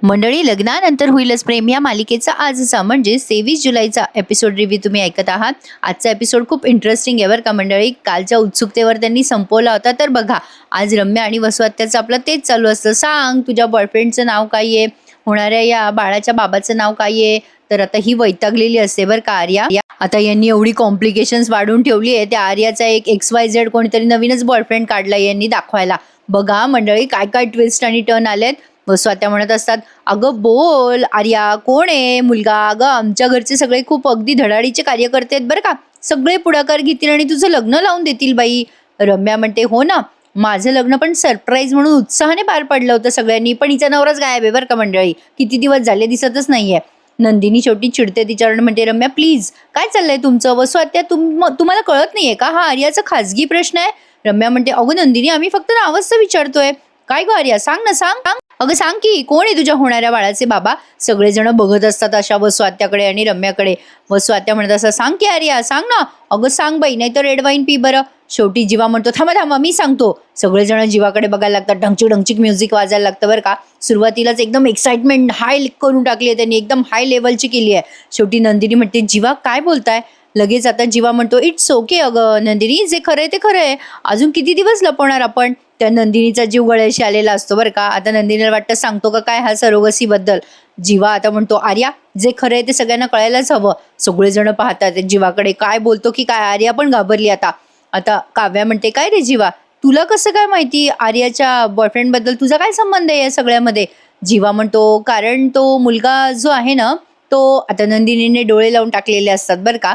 मंडळी, लग्नानंतर होईलच प्रेम या मालिकेचा आजचा म्हणजे 23 जुलैचा एपिसोड रिव्ह्यू तुम्ही ऐकत आहात. आजचा एपिसोड खूप इंटरेस्टिंग आहे बरं का मंडळी. कालच्या उत्सुकतेवर त्यांनी संपवला होता. तर बघा, आज रम्या आणि वसुहत्याचं आपलं तेच चालू असतं. सांग, तुझ्या बॉयफ्रेंडचं नाव काय आहे? होणाऱ्या या बाळाच्या बाबाचं नाव काय आहे? तर आता ही वैतागलेली असते बरं का आर्या. आता यांनी एवढी कॉम्प्लिकेशन्स वाढवून ठेवली आहे. त्या आर्याचा एक XYZ कोणीतरी नवीनच बॉयफ्रेंड काढला यांनी दाखवायला. बघा मंडळी, काय काय ट्विस्ट आणि टर्न आलेत. स्वात्या म्हणत असतात, "अगं बोल आर्या, कोण आहे मुलगा? अगं आमच्या घरचे सगळे खूप अगदी धडाडीचे कार्यकर्ते आहेत बरं का. सगळे पुढाकार घेतील आणि तुझं लग्न लावून देतील बाई." रम्या म्हणते, "हो ना, माझं लग्न पण सरप्राईज म्हणून उत्साहाने पार पडलं होतं सगळ्यांनी, पण हिचा नवराच गायब आहे बरं का मंडळी. किती दिवस झाले दिसतच नाहीये." नंदिनी शेवटी चिडते तिच्यावर, म्हणते, "रम्या प्लीज, काय चाललंय तुमचं? वसुहत्या तुम्हाला कळत नाहीये का? हा आर्याचा खाजगी प्रश्न आहे." रम्या म्हणते, "अगं नंदिनी, आम्ही फक्त नावच तर विचारतोय." "काय गं आर्या, सांग ना, सांग. अगं सांग की, कोण आहे तुझ्या होणाऱ्या बाळाचे बाबा?" सगळेजण बघत असतात अशा वसुहत्याकडे आणि रम्याकडे. वसुहत्या म्हणत असतात, "सांग की आर्या, सांग ना." "अगं सांग बाई, नाही तर रेड वाईन पी बरं." शेवटी जीवा म्हणतो, "थांबा थांबा, मी सांगतो." सगळेजण जीवाकडे बघायला लागतात. ढंचिक ढंचिक म्युझिक वाजायला लागतं बरं का. सुरुवातीलाच एकदम एक्साइटमेंट हाय करून टाकली आहे त्यांनी, एकदम हाय लेवलची केली आहे. शेवटी नंदिनी म्हणते, "जीवा काय बोलताय?" लगेच आता जीवा म्हणतो, "इट्स ओके अगं नंदिनी, जे खरंय ते खरंय. अजून किती दिवस लपवणार आपण?" त्या नंदिनीचा जीव गळ्याशी आलेला असतो बरं का. आता नंदिनीला वाटतं, सांगतो का काय हा सरोगसीबद्दल. जीवा आता म्हणतो, "आर्या, जे खरं आहे ते सगळ्यांना कळायलाच हवं." सगळेजण पाहतात जीवाकडे, काय बोलतो की काय. आर्या पण घाबरली आता. आता काव्या म्हणते, "काय रे जीवा, तुला कसं काय माहिती आर्याच्या बॉयफ्रेंडबद्दल? तुझा काय संबंध आहे या सगळ्यामध्ये?" जीवा म्हणतो, "कारण तो मुलगा जो आहे ना, तो" आता नंदिनीने डोळे लावून टाकलेले असतात बरं का.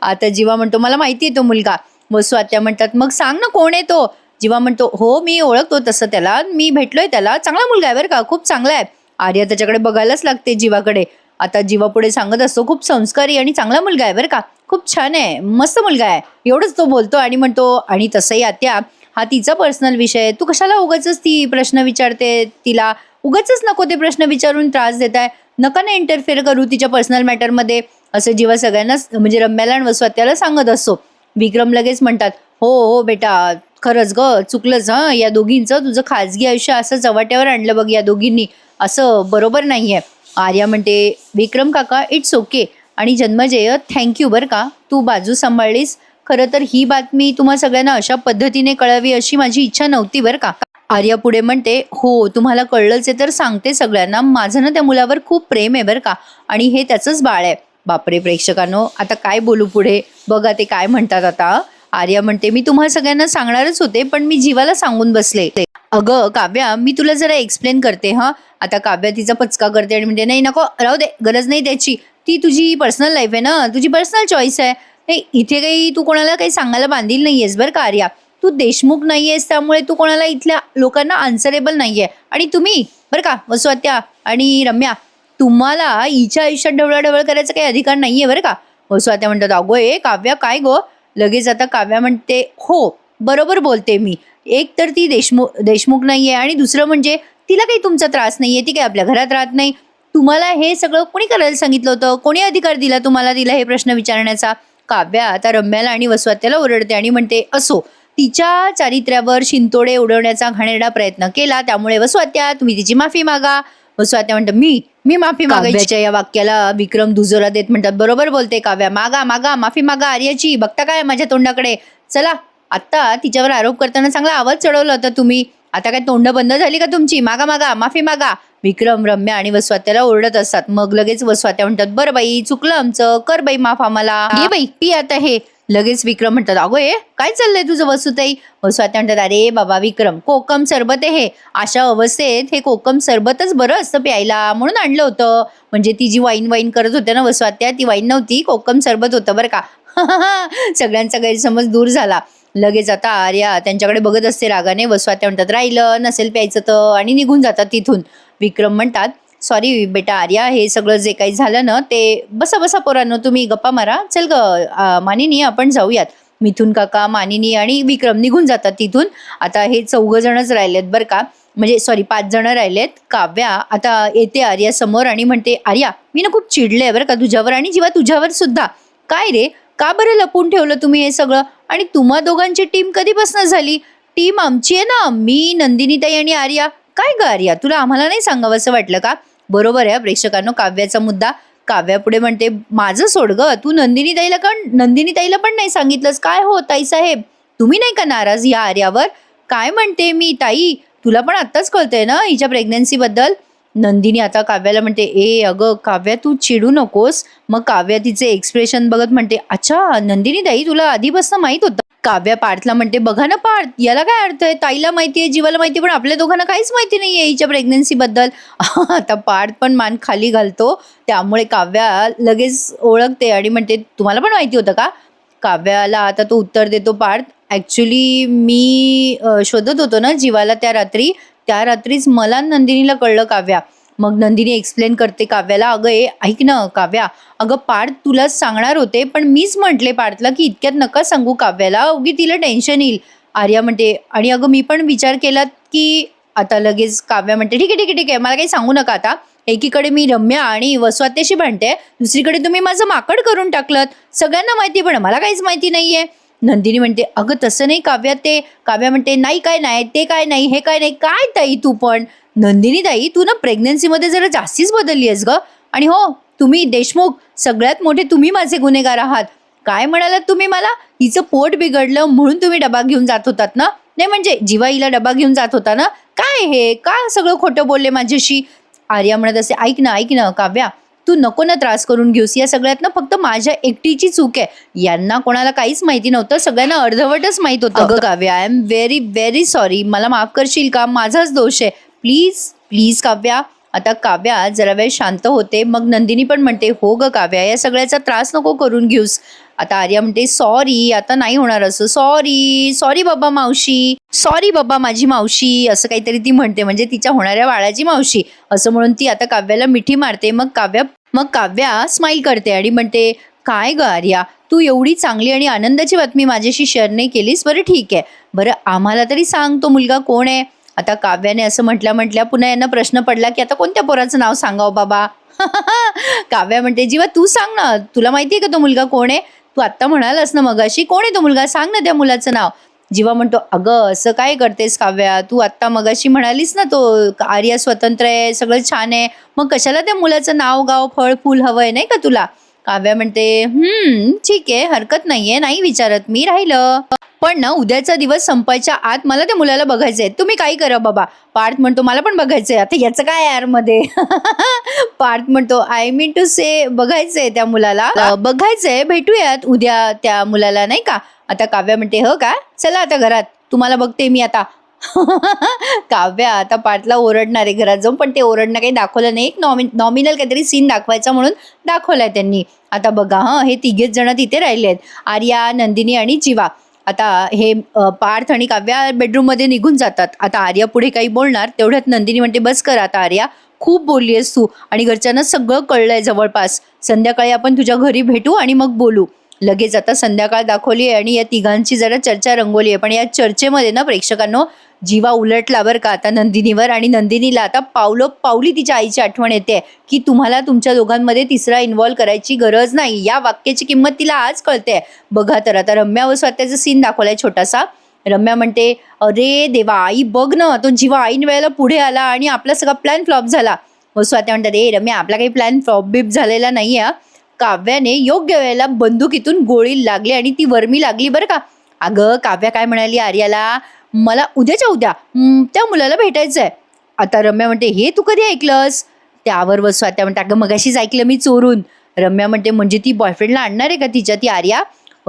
आता जीवा म्हणतो, "मला माहिती आहे तो मुलगा." वसू आत्या म्हणतात, "मग सांग ना कोण आहे तो?" जीवा म्हणतो, "हो, मी ओळखतो तसं त्याला. मी भेटलोय त्याला. चांगला मुलगा आहे बरं का, खूप चांगला आहे." आर्या त्याच्याकडे बघायलाच लागते जीवाकडे. आता जीवा पुढे सांगत असतो, "खूप संस्कारी आणि चांगला मुलगा आहे बरं का. खूप छान आहे, मस्त मुलगा आहे." एवढंच तो बोलतो आणि म्हणतो, "आणि तसंही आत्या, हा तिचा पर्सनल विषय आहे. तू कशाला उगाचच ती प्रश्न विचारते तिला? उगाचच नको ते प्रश्न विचारून त्रास देताय. नका ना इंटरफेअर करू तिच्या पर्सनल मॅटरमध्ये." असं जीवा सगळ्यांनाच म्हणजे रम्याला आणि वसुहत्याला सांगत असतो. विक्रम लगेच म्हणतात, "हो, हो बेटा, खरंच गं, चुकलंच हं, या दोघींचं तुझं खाजगी आयुष्य असं चव्हाट्यावर आणलं बघ या दोघींनी. असं बरोबर नाहीये." आर्या म्हणते, "विक्रम काका, इट्स ओके आणि जन्मजेय, थँक बरं का. तू बाजू सांभाळलीस. खरं तर ही बातमी तुम्हा सगळ्यांना अशा पद्धतीने कळावी अशी माझी इच्छा नव्हती बरं का." आर्या पुढे म्हणते, "हो, तुम्हाला कळलंच आहे तर सांगते सगळ्यांना. माझं ना त्या मुलावर खूप प्रेम आहे बरं का आणि हे त्याचंच बाळ आहे." बापरे प्रेक्षकांनो, आता काय बोलू पुढे? बघा ते काय म्हणतात आता. आर्या म्हणते, "मी तुम्हाला सगळ्यांना सांगणारच होते, पण मी जीवाला सांगून बसले." "अगं काव्या, मी तुला जरा एक्सप्लेन करते हां." आता काव्या तिचा पचका करते आणि म्हणते, "नाही नको, राहू दे, गरज नाही त्याची. ती तुझी पर्सनल लाईफ आहे ना, तुझी पर्सनल चॉईस आहे. नाही, इथे काही तू कोणाला काही सांगायला बांधील नाहीयेस बरं का आर्या. तू देशमुख नाहीयेस, त्यामुळे तू कोणाला इथल्या लोकांना आन्सरेबल नाहीये. आणि तुम्ही बरं का वसुहत्या आणि रम्या, तुम्हाला हिच्या आयुष्यात ढवळाढवळ करायचा काही अधिकार नाहीये बरं का." वसुहत्या म्हणतात, "अगो ए काव्या, काय गो?" लगेच आता काव्या म्हणते, "हो, बरोबर बोलते मी. एक तर ती देशमुख नाहीये आणि दुसरं म्हणजे तिला काही तुमचा त्रास नाहीये. ती काही आपल्या घरात राहत नाही. तुम्हाला हे सगळं कोणी करायला सांगितलं होतं? कोणी अधिकार दिला तुम्हाला तिला हे प्रश्न विचारण्याचा?" काव्या आता रम्याला आणि वसुहत्याला ओरडते आणि म्हणते, "असो, तिच्या चारित्र्यावर शिंतोडे उडवण्याचा घाणेरडा प्रयत्न केला, त्यामुळे वसुहत्या तुम्ही तिची माफी मागा." वसुहत्या म्हणतात, "मी मी माफी मागायची?" काव्याच्या या वाक्याला विक्रम दुजोरा देत म्हणतात, "बरोबर बोलते काव्या. मागा मागा माफी मागा आर्याची. बघता काय माझ्या तोंडाकडे? चला, आत्ता तिच्यावर आरोप करताना चांगला आवाज चढवला होता तुम्ही. आता काय तोंड बंद झाली का तुमची? मागा मागा माफी मागा." विक्रम, रम्या आणि वसुहत्याला ओरडत असतात. मग लगेच वसुहत्या म्हणतात, "बरं बाई, चुकलं आमचं. कर बाई माफ आम्हाला. घे बाई, पी आता हे." लगेच विक्रम म्हणतात, "अगो ए, काय चाललंय तुझं वसुताई?" वसुहत्या म्हणतात, "अरे बाबा विक्रम, कोकम सरबत आहे हे. अशा अवस्थेत हे कोकम सरबतच बरं असतं प्यायला, म्हणून आणलं होतं." म्हणजे ती जी वाईन वाईन करत होत्या ना वसुहत्या, ती वाईन नव्हती, कोकम सरबत होतं बरं का. सगळ्यांचा गैरसमज दूर झाला. लगेच आता आर्या त्यांच्याकडे बघत असते रागाने. वसुहत्या म्हणतात, "राहिलं नसेल प्यायचं तर," आणि निघून जातात तिथून. विक्रम म्हणतात, "सॉरी बेटा आर्या, हे सगळं जे काही झालं ना ते बसा बसा पोरांनो, तुम्ही गप्पा मारा. चल ग मानिनी, आपण जाऊयात." मिथुन काका, मानिनी आणि विक्रम निघून जातात तिथून. आता हे 4 जणच राहिलेत बरं का. म्हणजे सॉरी, 5 जण राहिलेत. काव्या आता येते आर्या समोर आणि म्हणते, "आर्या, मी ना खूप चिडले बरं का तुझ्यावर आणि जीवा तुझ्यावर सुद्धा. काय रे, का बरं लपून ठेवलं तुम्ही हे सगळं? आणि तुम्हा दोघांची टीम कधीपासून झाली? टीम आमची आहे ना, मी, नंदिनीताई आणि आर्या. काय ग आर्या, तुला आम्हाला नाही सांगावंसं वाटलं का? बरोबर आहे प्रेक्षकांनो, काव्याचा मुद्दा. काव्या पुढे म्हणते, माझं सोड ग, तू नंदिनी ताईला पण नाही सांगितलंस. काय हो ताई साहेब, तुम्ही नाही का नाराज या आर्यावर? काय म्हणते मी ताई, तुला पण आत्ताच कळतंय ना हिच्या प्रेग्नन्सी बद्दल? नंदिनी आता काव्याला म्हणते, ए अगं काव्या, तू चिडू नकोस. मग काव्या तिचे एक्सप्रेशन बघत म्हणते, अच्छा नंदिनी ताई, तुला आधीपासून माहित होतं? काव्या पार्थला म्हणते, बघा ना पार्थ, याला काय अर्थ आहे? ताईला माहितीये, जीवाला माहिती, पण आपल्या दोघांना काहीच माहिती नाहीये हिच्या प्रेग्नन्सी बद्दल. आता पार्थ पण मान खाली घालतो. त्यामुळे काव्या लगेच ओळखते आणि म्हणते, तुम्हाला पण माहिती होतं का? काव्याला आता तो उत्तर देतो पार्थ, ॲक्च्युली मी शोधत होतो ना जीवाला त्या रात्रीच मला आणि नंदिनीला कळलं काव्या. मग नंदिनी एक्सप्लेन करते काव्याला, अगं ऐक ना काव्या, अगं पार्थ तुलाच सांगणार होते, पण मीच म्हटले पार्थला की इतक्यात नका सांगू काव्याला, उगी तिला टेन्शन येईल. आर्या म्हणते, आणि अगं मी पण विचार केला की, आता लगेच काव्या म्हणते, ठीक आहे ठीक आहे ठीक आहे, मला काही सांगू नका आता. एकीकडे मी रम्या आणि वसुआत्याशी भांडते, दुसरीकडे तुम्ही माझं माकड करून टाकलं. सगळ्यांना माहिती, पण मला काहीच माहिती नाहीये. नंदिनी म्हणते, अगं तसं नाही काव्या, ते. काव्या म्हणते, नाही काय नाही, ते काय नाही, हे काय नाही. काय ताई तू पण, नंदिनी ताई, तू ना प्रेग्नन्सीमध्ये जरा जास्तीच बदलली आहेस ग. आणि हो, तुम्ही देशमुख, सगळ्यात मोठे तुम्ही माझे गुन्हेगार आहात. काय म्हणालात तुम्ही मला? हिचं पोट बिघडलं म्हणून तुम्ही डबा घेऊन जात होतात ना? नाही म्हणजे जीवा हिला डबा घेऊन जात होता ना? काय हे, का सगळं खोटं बोलले माझ्याशी? आर्या म्हणत असते, ऐक ना काव्या, तू नको ना त्रास करून घेऊस. या सगळ्यात ना फक्त माझ्या एकटीची चूक आहे. यांना कोणाला काहीच माहिती नव्हतं, सगळ्यांना अर्धवटच माहित होतं. अगं Kavya, I am very very sorry, मला माफ करशील का? माझाच दोष आहे. Please please Kavya. आता काव्या जरा वेळ शांत होते. मग नंदिनी पण म्हणते, हो ग काव्या, या सगळ्याचा त्रास नको करून घेऊस. आता आर्या म्हणते, सॉरी, आता नाही होणार असं. सॉरी सॉरी बाबा मावशी, सॉरी बाबा माझी मावशी, असं काहीतरी ती म्हणते, म्हणजे तिच्या होणाऱ्या बाळाची मावशी असं म्हणून ती आता काव्याला मिठी मारते. मग काव्या स्माईल करते आणि म्हणते, काय ग आर्या, तू एवढी चांगली आणि आनंदाची बातमी माझ्याशी शेअर नाही केलीस. बरं ठीक आहे, बरं आम्हाला तरी सांग, तो मुलगा कोण आहे? आता काव्याने असं म्हटल्या पुन्हा यांना प्रश्न पडला की आता कोणत्या पोराचं नाव सांगावं बाबा? काव्या म्हणते, जीवा तू सांग ना, तुला माहितीये का तो मुलगा कोण आहे? तू आत्ता म्हणालास ना मगाशी, कोण आहे तो मुलगा, सांग ना त्या मुलाचं नाव. जीवा म्हणतो, अगं असं काय करतेस काव्या, तू आत्ता मगाशी म्हणालीस ना तो आर्या स्वतंत्र आहे, सगळं छान आहे, मग कशाला त्या मुलाचं नाव गाव फळ फूल हवंय नाही का तुला? काव्या म्हणते, ठीक आहे, हरकत नाहीये, नाही विचारत मी, राहिलं. पण ना उद्याचा दिवस संपायच्या आत मला त्या मुलाला बघायचंय. तुम्ही काही करा बाबा. पार्थ म्हणतो, मला पण बघायचंय. आता याचं काय यार मध्ये? पार्थ म्हणतो, आय मीन टू से, बघायचंय त्या मुलाला, बघायचंय, भेटूयात उद्या त्या मुलाला नाही का? आता काव्या म्हणते, हो का, चला आता घरात, तुम्हाला बघते मी आता. काव्या आता पार्थला ओरडणार आहे घरात जाऊन, पण ते ओरडणं काही दाखवलं नाही. एक नॉमिनल काहीतरी सीन दाखवायचा म्हणून दाखवलाय त्यांनी. आता बघा, हे तिघेच जण तिथे राहिले आहेत, आर्या, नंदिनी आणि जीवा. आता हे पार्थ आणि काव्या बेडरूममध्ये निघून जातात. आता आर्या पुढे काही बोलणार, तेवढ्यात नंदिनी म्हणते, बस कर आता आर्या, खूप बोलली आहेस तू, आणि घरच्यांना सगळं कळलंय जवळपास. संध्याकाळी आपण तुझ्या घरी भेटू आणि मग बोलू. लगेच आता संध्याकाळ दाखवली आहे आणि या तिघांची जरा चर्चा रंगवली आहे. पण या चर्चेमध्ये ना प्रेक्षकांनो, जीवा उलटला बरं का आता नंदिनीवर, आणि नंदिनीला आता पावली तिच्या आईची आठवण येते की तुम्हाला तुमच्या दोघांमध्ये तिसरा इन्व्हॉल्व करायची गरज नाही. या वाक्याची किंमत तिला आज कळते. बघा तर आता रम्या व स्वतःचा सीन दाखवलाय छोटासा. रम्या म्हणते, अरे देवा आई बघ ना, तो जीवा ऐन वेळेला पुढे आला आणि आपला सगळा प्लॅन फ्लॉप झाला. व स्वात्या म्हणतात, ए रम्या, आपला काही प्लॅन फ्लॉप बिप झालेला नाहीये. काव्याने योग्य वेळेला बंदुकीतून गोळी लागली आणि ती वर्मी लागली बरं का. अगं काव्या काय म्हणाली आर्याला, मला उद्याच्या उद्या त्या मुलाला भेटायचंय. आता रम्या म्हणते, हे तू कधी ऐकलंस? त्यावर स्वात्या म्हणते, अगं मगाशीच ऐकलं मी चोरून. रम्या म्हणते, म्हणजे ती बॉयफ्रेंडला आणणार आहे का तिच्या, ती आर्या?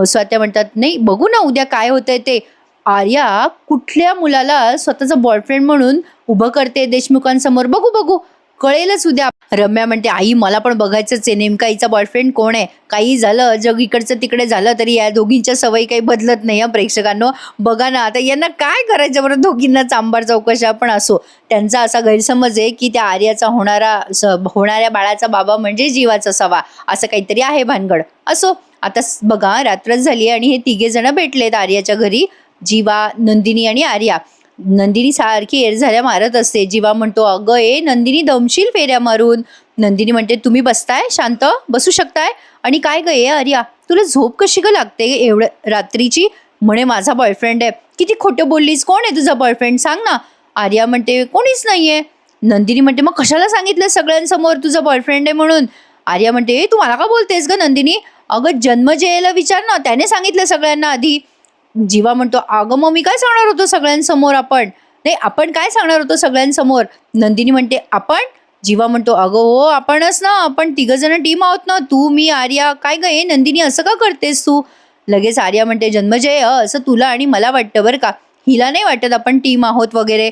स्वात्या म्हणतात, नाही बघू ना उद्या काय होतंय ते. आर्या कुठल्या मुलाला स्वतःचा बॉयफ्रेंड म्हणून उभं करते देशमुखांसमोर, बघू कळेलच उद्या. रम्या म्हणते, आई मला पण बघायचंच आहे, नेमका हिचा बॉयफ्रेंड कोण आहे. काही झालं, जग इकडचं तिकडे झालं तरी या दोघींच्या सवयी काही बदलत नाही. प्रेक्षकांनो बघा ना, आता यांना काय करायचं बरं, दोघींना चांबार चौकशा. पण असो, त्यांचा असा गैरसमज आहे की त्या आर्याचा होणाऱ्या बाळाचा बाबा म्हणजे जीवाचा सवा, असं काहीतरी आहे भानगड. असो, आता बघा रात्रच झाली आणि हे तिघे जण भेटलेत आर्याच्या घरी, जीवा, नंदिनी आणि आर्या. नंदिनी सारखी एरझाऱ्या मारत असते. जीवा म्हणतो, अगं नंदिनी दमशील फेऱ्या मारून. नंदिनी म्हणते, तुम्ही बसताय, शांत बसू शकताय. आणि काय ग आर्या, तुला झोप कशी ग लागते एवढ्या रात्रीची? म्हणे माझा बॉयफ्रेंड आहे. किती खोटं बोललीस, कोण आहे तुझा बॉयफ्रेंड, सांग ना. आर्या म्हणते कोणीच नाहीये. नंदिनी म्हणते मग कशाला सांगितलं सगळ्यांसमोर तुझा बॉयफ्रेंड आहे म्हणून. आर्या म्हणते ए तू मला का बोलतेस ग नंदिनी, अगं जन्मजयला विचार ना, त्याने सांगितलं सगळ्यांना आधी. जीवा म्हणतो अगं मग मी काय सांगणार होतो सगळ्यांसमोर, आपण काय सांगणार होतो सगळ्यांसमोर. नंदिनी म्हणते आपण. जीवा म्हणतो अगं हो आपणच ना, आपण 3 जण टीम आहोत ना, तू मी आर्या. काय ग हे नंदिनी असं का करतेस तू. लगेच आर्या म्हणते जन्मजय असं तुला आणि मला वाटतं बरं का, हिला नाही वाटत आपण टीम आहोत वगैरे.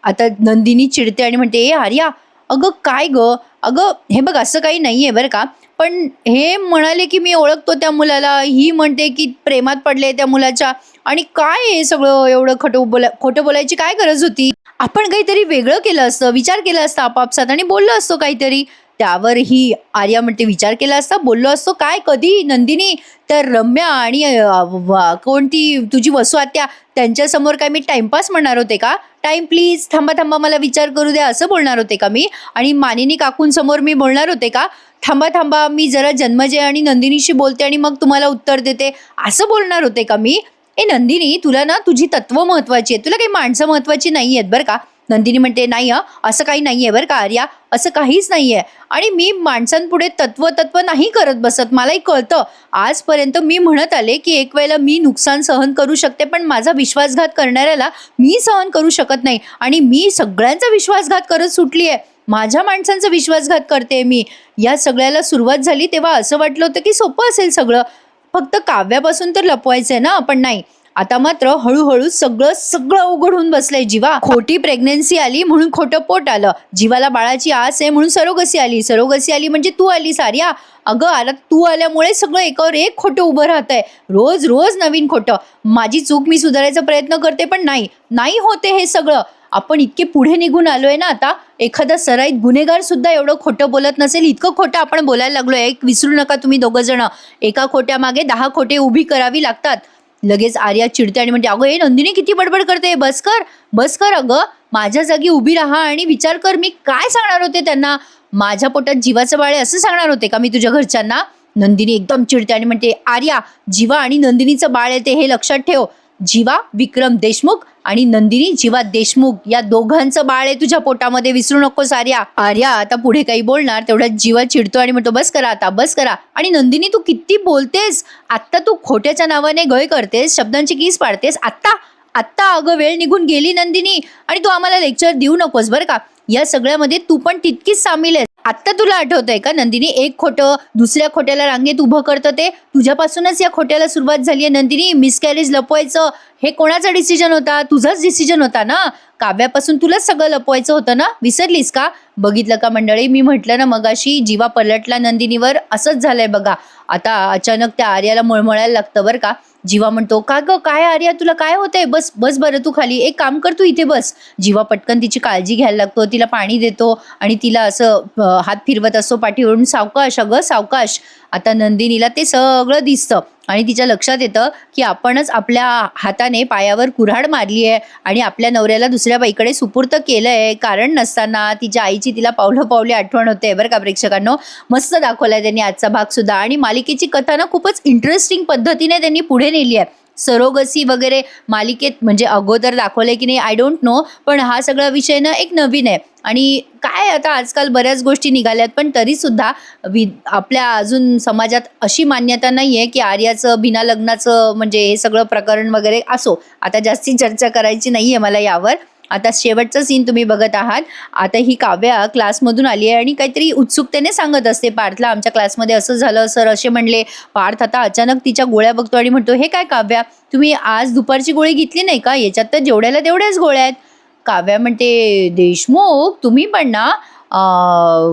आता नंदिनी चिडते आणि म्हणते ए आर्या अगं काय ग, अगं हे बघ असं काही नाहीये बरं का, पण हे म्हणाले की मी ओळखतो त्या मुलाला, ही म्हणते की प्रेमात पडले त्या मुलाच्या, आणि काय हे सगळं एवढं खोटं बोलायची काय गरज होती. आपण काहीतरी वेगळं केलं असतं, विचार केला असता आपापसात आणि बोललो असतो काहीतरी. त्यावर ही आर्या म्हणते विचार केला असता, बोललो असतो काय, कधी नंदिनी, तर रम्या आणि कोणती तुझी वसू आत्या त्यांच्यासमोर काय मी टाइमपास म्हणणार होते का, टाइम प्लीज थांबा थांबा मला विचार करू द्या असं बोलणार होते का मी, आणि मानिनी काकूंसमोर मी बोलणार होते का थांबा थांबा मी जरा जन्मजय आणि नंदिनीशी बोलते आणि मग तुम्हाला उत्तर देते असं बोलणार होते का मी. ए नंदिनी तुला ना तुझी तत्व महत्वाची आहेत, तुला काही माणसं महत्वाची नाही आहेत बरं का. नंदिनी म्हणते नाही असं काही नाहीये बरं का आर्या, असं काहीच नाहीये, आणि मी माणसांपुढे तत्व नाही करत बसत, मलाही कळतं. आजपर्यंत मी म्हणत आले की एक वेळेला मी नुकसान सहन करू शकते, पण माझा विश्वासघात करणाऱ्याला मी सहन करू शकत नाही, आणि मी सगळ्यांचा विश्वासघात करत सुटली आहे, माझ्या माणसांचा विश्वासघात करते मी. या सगळ्याला सुरुवात झाली तेव्हा असं वाटलं होतं की सोपं असेल सगळं, फक्त काव्यापासून तर लपवायचंय ना, पण नाही. आता मात्र हळूहळू सगळं अवघड होऊन बसलंय. जीवा खोटी प्रेग्नन्सी आली म्हणून खोटं पोट आलं, जीवाला बाळाची आस आहे म्हणून सरोगसी आली म्हणजे तू आली सार्या. अगं आता तू आल्यामुळे सगळं एकावर एक खोटं उभं राहतंय, रोज रोज नवीन खोटं. माझी चूक मी सुधारायचा प्रयत्न करते पण नाही होते हे सगळं. आपण इतके पुढे निघून आलोय ना आता, एखादा सराईत गुन्हेगार सुद्धा एवढं खोटं बोलत नसेल इतकं खोटं आपण बोलायला लागलोय. एक विसरू नका तुम्ही दोघं जण, एका खोट्या मागे 10 खोटे उभी करावी लागतात. लगेच आर्या चिडते आणि म्हणते अगं हे नंदिनी किती बडबड करते, बस कर अगं, माझ्या जागी उभी राहा आणि विचार कर मी काय सांगणार होते त्यांना, माझ्या पोटात जीवाचं बाळ आहे असं सांगणार होते का मी तुझ्या घरच्यांना. नंदिनी एकदम चिडते आणि म्हणते आर्या जीवा आणि नंदिनीचं बाळ येते हे लक्षात ठेव, जीवा विक्रम देशमुख आणि नंदिनी जीवा देशमुख या दोघांचं बाळ आहे तुझ्या पोटामध्ये, विसरू नकोस आर्या. आर्या आता पुढे काही बोलणार तेवढ्यात जीवा चिडतो आणि म्हणतो बस करा. आणि नंदिनी तू किती बोलतेस, आत्ता तू खोट्याच्या नावाने गय करतेस, शब्दांची कीस पाडतेस, आत्ता अगं वेळ निघून गेली नंदिनी, आणि तू आम्हाला लेक्चर देऊ नकोस बरं का, या सगळ्यामध्ये तू पण तितकीच सामील आहेस. आत्ता तुला आठवतंय का नंदिनी, एक खोटं दुसऱ्या खोट्याला रांगेत उभं करतं ते तुझ्यापासूनच या खोट्याला सुरुवात झाली आहे नंदिनी. मिसकॅरेज लपवायचं हे कोणाचा डिसिजन होता, तुझाच डिसिजन होता ना, काव्यापासून तुलाच सगळं लपवायचं होतं ना, विसरलीस का. बघितलं का मंडळी, मी म्हटलं ना मगाशी जीवा पलटला नंदिनीवर, असंच झालंय बघा. आता अचानक त्या आर्याला मळमळायला लागतं बरं का. जीवा म्हणतो का ग काय आर्या तुला काय होतंय, बस बरं तू खाली, एक काम कर तू इथे बस. जीवा पटकन तिची काळजी घ्यायला लागतो, तिला पाणी देतो आणि तिला असं हात फिरवत असतो पाठीवरून, सावकाश अगं सावकाश. आता नंदिनीला ते सगळं दिसतं आणि तिच्या लक्षात येतं की आपणच आपल्या हाताने पायावर कुऱ्हाड मारली आहे आणि आपल्या नवऱ्याला दुसऱ्या बाईकडे सुपूर्त केलंय कारण नसताना. तिच्या आईची तिला पावले आठवण होते बरं का प्रेक्षकांनो. मस्त दाखवलाय त्यांनी आजचा भाग सुद्धा, आणि मालिकेची कथा ना खूपच इंटरेस्टिंग पद्धतीने त्यांनी पुढे नेली आहे. सरोगसी वगैरे मालिकेत म्हणजे अगोदर दाखवलंय की नाही आय डोंट नो, पण हा सगळा विषय ना एक नवीन आहे. आणि काय आता आजकाल बऱ्याच गोष्टी निघाल्यात, पण तरी सुद्धा आपल्या अजून समाजात अशी मान्यता नाही आहे की आर्याचं बिना लग्नाचं म्हणजे हे सगळं प्रकरण वगैरे असो. आता जास्ती चर्चा करायची नाही आहे मला यावर. आता शेवटचा सीन तुम्ही बघत आहात. आता ही काव्या क्लासमधून आली आहे आणि काहीतरी उत्सुकतेने सांगत असते पार्थला, आमच्या क्लासमध्ये असं झालं सर असे म्हणले. पार्थ आता अचानक तिच्या गोळ्या बघतो आणि म्हणतो हे काय काव्या, तुम्ही आज दुपारची गोळी घेतली नाही का, याच्यात तर जेवढ्याला तेवढ्याच गोळ्या आहेत. काव्या म्हणते देशमुख तुम्ही पण ना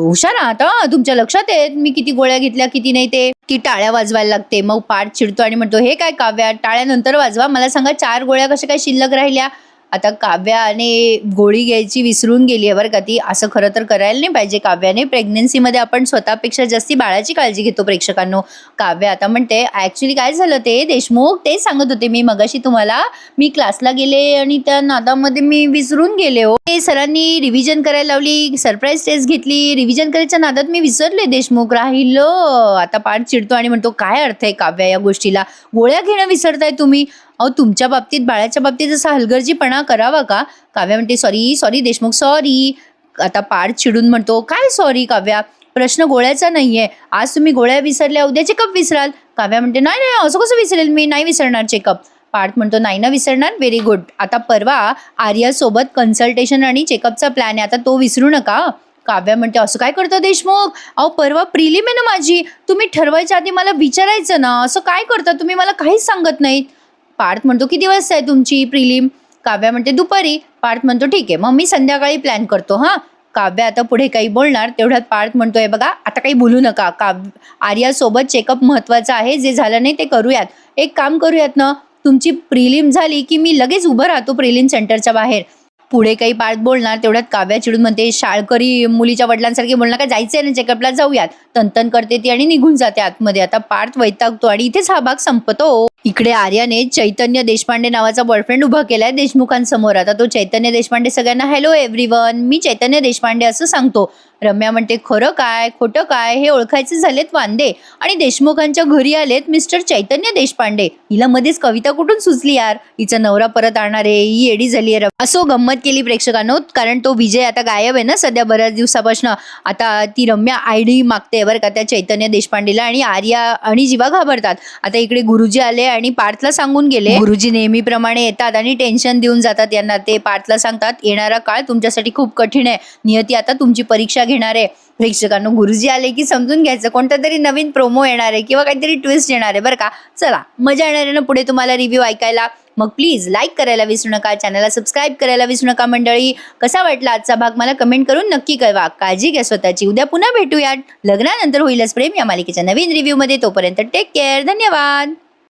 हुशार आहात, तुमच्या लक्षात आहेत मी किती गोळ्या घेतल्या किती नाही ते. ती टाळ्या वाजवायला लागते. मग पार्थ चिडतो आणि म्हणतो हे काय काव्या, टाळ्यानंतर वाजवा, मला सांगा 4 गोळ्या कशा काय शिल्लक राहिल्या. आता काव्याने गोळी घ्यायची विसरून गेली आहे बरं का ती, असं खरं तर करायला नाही पाहिजे काव्याने. प्रेग्नन्सीमध्ये आपण स्वतःपेक्षा जास्ती बाळाची काळजी घेतो प्रेक्षकांनो. काव्या आता म्हणते ॲक्च्युली काय झालं ते देशमुख, तेच सांगत होते मी मगाशी तुम्हाला, मी क्लासला गेले आणि त्या नादामध्ये मी विसरून गेले हो. ते सरांनी रिव्हिजन करायला लावली, सरप्राईज टेस्ट घेतली, रिव्हिजन करायच्या नादात मी विसरले देशमुख, राहिलं. आता पाठ चिडतो आणि म्हणतो काय अर्थ आहे काव्या या गोष्टीला, गोळ्या घेणं विसरताय तुम्ही. अहो तुमच्या बाबतीत बाळाच्या बाबतीत असा हलगर्जीपणा करावा का? काव्या म्हणते सॉरी सॉरी देशमुख सॉरी. आता पार्थ चिडून म्हणतो काय सॉरी काव्या, प्रश्न गोळ्याचा नाहीये. आज तुम्ही गोळ्या विसरल्या उद्या चेकअप विसराल. काव्या म्हणते नाही नाही असं कसं विसरेल मी, नाही विसरणार चेकअप. पार्थ म्हणतो नाही ना विसरणार, व्हेरी गुड. आता परवा आर्यासोबत कन्सल्टेशन आणि चेकअपचा प्लॅन आहे, आता तो विसरू नका. काव्या म्हणते असं काय करतं देशमुख, अहो परवा प्रिलिम आहे ना माझी, तुम्ही ठरवायच्या आधी मला विचारायचं ना, असं काय करता तुम्ही, मला काहीच सांगत नाहीत. पार्थ म्हणतो किती वाजता आहे तुमची प्रिलिम? काव्या म्हणते दुपारी. पार्थ म्हणतो ठीक आहे मग मी संध्याकाळी प्लॅन करतो हां. काव्या आता पुढे काही बोलणार तेवढ्यात पार्थ म्हणतोय बघा आता काही बोलू नका, आर्यासोबत चेकअप महत्वाचं आहे, जे झालं नाही ते करूयात. एक काम करूयात ना, तुमची प्रिलिम झाली की मी लगेच उभं राहतो प्रिलिम सेंटरच्या बाहेर. पुढे काही पार्थ बोलणार तेवढ्यात काव्या चिडून म्हणते शाळकरी मुलीच्या वडिलांसारखे बोलणार का, जायचंय ना चेकअपला जाऊयात. तनतन करते ती आणि निघून जाते आतमध्ये. आता पार्थ वैतागतो आणि इथेच हा भाग संपतो. इकडे आर्याने चैतन्य देशपांडे नावाचा बॉयफ्रेंड उभा केलाय देशमुखांसमोर. आता तो चैतन्य देशपांडे सगळ्यांना हॅलो एव्हरीवन मी चैतन्य देशपांडे असं सांगतो. रम्या म्हणते खरं काय खोटं काय हे ओळखायचे झालेत वांदे, आणि देशमुखांच्या घरी आलेत मिस्टर चैतन्य देशपांडे. हिला मध्येच कविता कुठून सुचली यार, हिचा नवरा परत आणणार आहे, ही एडी झाली आहे. असो गंमत केली प्रेक्षकांनो, कारण तो विजय आता गायब आहे ना सध्या बऱ्याच दिवसापासून. आता ती रम्या आयडी मागते बरं का त्या चैतन्य देशपांडेला, आणि आर्या आणि जीवा घाबरतात. आता इकडे गुरुजी आले आणि पार्थला सांगून गेले. गुरुजी नेहमीप्रमाणे येतात आणि टेन्शन देऊन जातात यांना. ते पार्थला सांगतात येणारा काळ तुमच्यासाठी खूप कठीण आहे, नियती आता तुमची परीक्षा घेणार आहे. प्रेक्षकांनो गुरुजी आले की समजून घ्यायचं कोणता तरी नवीन प्रोमो येणार आहे किंवा काहीतरी ट्विस्ट येणार आहे बरं का. चला मजा येणार आहे ना पुढे तुम्हाला रिव्ह्यू ऐकायला. मग प्लीज लाईक करायला विसरू नका, चॅनलला सबस्क्राईब करायला विसरू नका मंडळी. कसा वाटला आजचा भाग मला कमेंट करून नक्की कळवा. काळजी घ्या स्वतःची. उद्या पुन्हा भेटूयात लग्नानंतर होईलच प्रेम या मालिकेच्या नवीन रिव्ह्यू मध्ये. तोपर्यंत टेक केअर, धन्यवाद.